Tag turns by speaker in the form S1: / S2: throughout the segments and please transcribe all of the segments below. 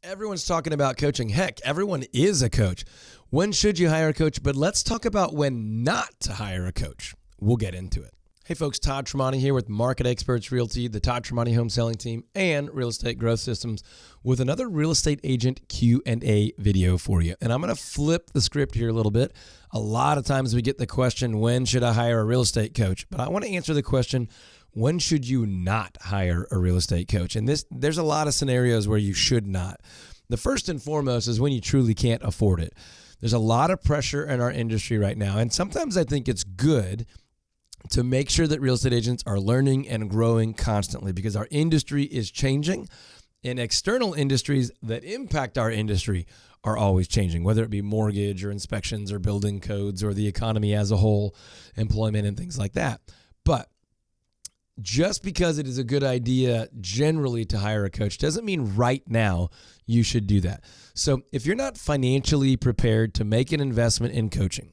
S1: Everyone's talking about coaching. Heck, everyone is a coach. When should you hire a coach? But let's talk about when not to hire a coach. We'll get into it. Hey folks, Todd Tremonti here with Market Experts Realty, the Todd Tremonti Home Selling Team, and Real Estate Growth Systems with another real estate agent Q&A video for you. And I'm going to flip the script here a little bit. A lot of times we get the question, when should I hire a real estate coach? But I want to answer the question, when should you not hire a real estate coach? And there's a lot of scenarios where you should not. The first and foremost is when you truly can't afford it. There's a lot of pressure in our industry right now. And sometimes I think it's good to make sure that real estate agents are learning and growing constantly because our industry is changing and external industries that impact our industry are always changing, whether it be mortgage or inspections or building codes or the economy as a whole, employment and things like that. But just because it is a good idea generally to hire a coach doesn't mean right now you should do that. So if you're not financially prepared to make an investment in coaching,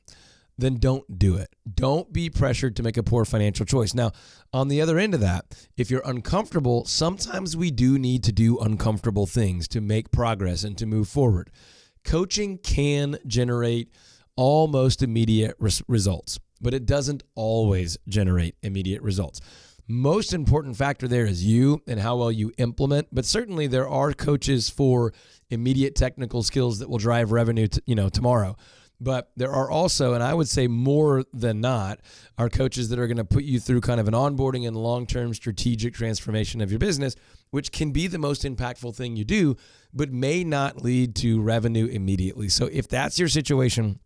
S1: then don't do it. Don't be pressured to make a poor financial choice. Now, on the other end of that, if you're uncomfortable, sometimes we do need to do uncomfortable things to make progress and to move forward. Coaching can generate almost immediate results, but it doesn't always generate immediate results. Most important factor there is you and how well you implement, but certainly there are coaches for immediate technical skills that will drive revenue tomorrow. But there are also, and I would say more than not, are coaches that are going to put you through kind of an onboarding and long-term strategic transformation of your business, which can be the most impactful thing you do, but may not lead to revenue immediately. So if that's your situation,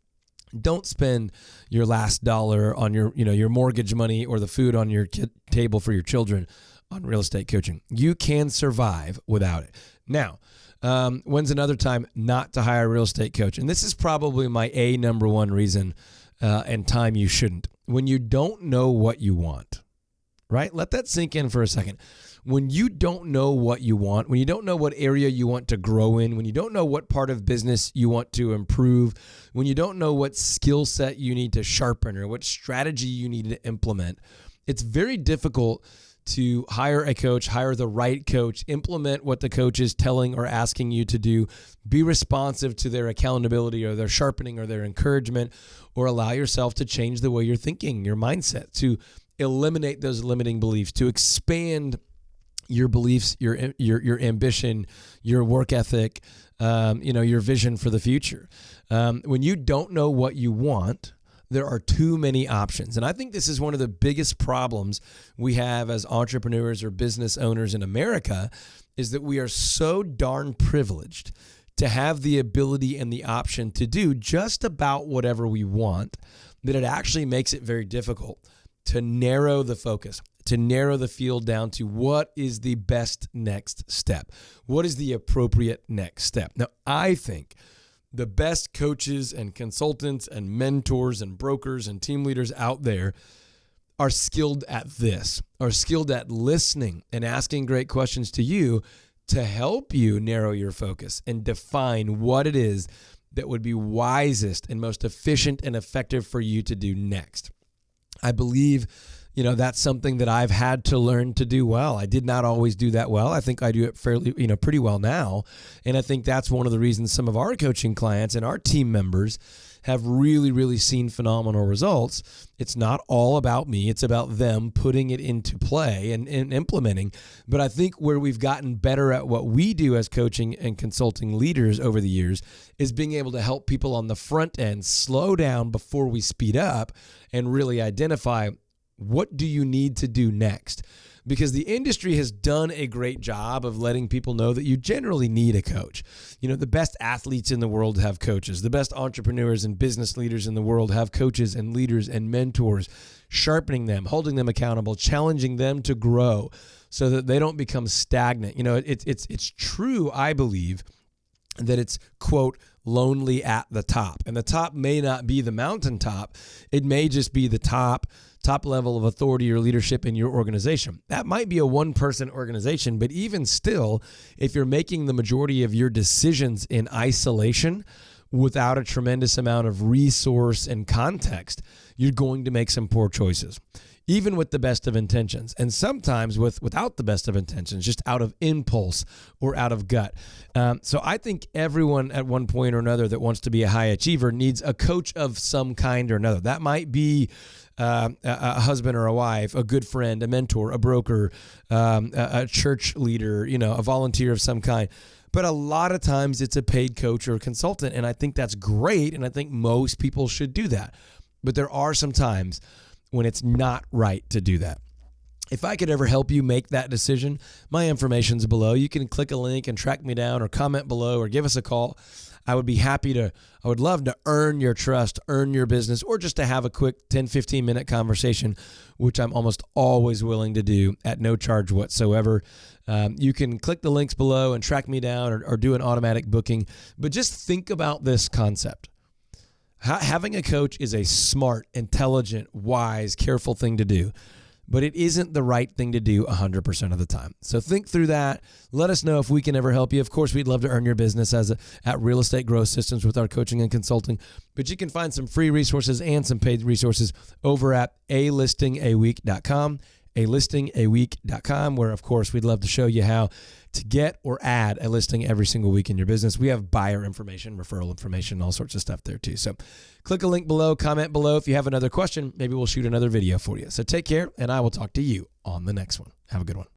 S1: don't spend your last dollar on your mortgage money or the food on your table for your children on real estate coaching. You can survive without it. Now, when's another time not to hire a real estate coach? And this is probably my number one reason and time you shouldn't. When you don't know what you want, right? Let that sink in for a second. When you don't know what you want, when you don't know what area you want to grow in, when you don't know what part of business you want to improve, when you don't know what skill set you need to sharpen or what strategy you need to implement, it's very difficult to hire a coach, hire the right coach, implement what the coach is telling or asking you to do, be responsive to their accountability or their sharpening or their encouragement, or allow yourself to change the way you're thinking, your mindset, to eliminate those limiting beliefs, to expand your beliefs, your ambition, your work ethic, your vision for the future. When you don't know what you want, there are too many options. And I think this is one of the biggest problems we have as entrepreneurs or business owners in America is that we are so darn privileged to have the ability and the option to do just about whatever we want that it actually makes it very difficult to narrow the focus, to narrow the field down to what is the best next step. What is the appropriate next step? Now, I think the best coaches and consultants and mentors and brokers and team leaders out there are skilled at this, are skilled at listening and asking great questions to you to help you narrow your focus and define what it is that would be wisest and most efficient and effective for you to do next. I believe, that's something that I've had to learn to do well. I did not always do that well. I think I do it fairly, pretty well now. And I think that's one of the reasons some of our coaching clients and our team members have really, really seen phenomenal results. It's not all about me. It's about them putting it into play and implementing. But I think where we've gotten better at what we do as coaching and consulting leaders over the years is being able to help people on the front end slow down before we speed up and really identify what do you need to do next? Because the industry has done a great job of letting people know that you generally need a coach. The best athletes in the world have coaches. The best entrepreneurs and business leaders in the world have coaches and leaders and mentors, sharpening them, holding them accountable, challenging them to grow so that they don't become stagnant. It's true, I believe, that it's, quote, lonely at the top. And the top may not be the mountaintop. It may just be the top level of authority or leadership in your organization. That might be a one-person organization, but even still, if you're making the majority of your decisions in isolation without a tremendous amount of resource and context, you're going to make some poor choices. even with the best of intentions, and sometimes without the best of intentions, just out of impulse or out of gut. So I think everyone at one point or another that wants to be a high achiever needs a coach of some kind or another. That might be a husband or a wife, a good friend, a mentor, a broker, a church leader, a volunteer of some kind. But a lot of times it's a paid coach or a consultant, and I think that's great, and I think most people should do that. But there are some times when it's not right to do that. If I could ever help you make that decision, my information's below. You can click a link and track me down or comment below or give us a call. I would love to earn your trust, earn your business, or just to have a quick 10, 15-minute conversation, which I'm almost always willing to do at no charge whatsoever. You can click the links below and track me down or do an automatic booking. But just think about this concept. Having a coach is a smart, intelligent, wise, careful thing to do, but it isn't the right thing to do 100% of the time. So think through that. Let us know if we can ever help you. Of course, we'd love to earn your business at Real Estate Growth Systems with our coaching and consulting, but you can find some free resources and some paid resources over at alistingaweek.com. alistingaweek.com, where, of course, we'd love to show you how to get or add a listing every single week in your business. We have buyer information, referral information, all sorts of stuff there too. So click a link below, comment below. If you have another question, maybe we'll shoot another video for you. So take care, and I will talk to you on the next one. Have a good one.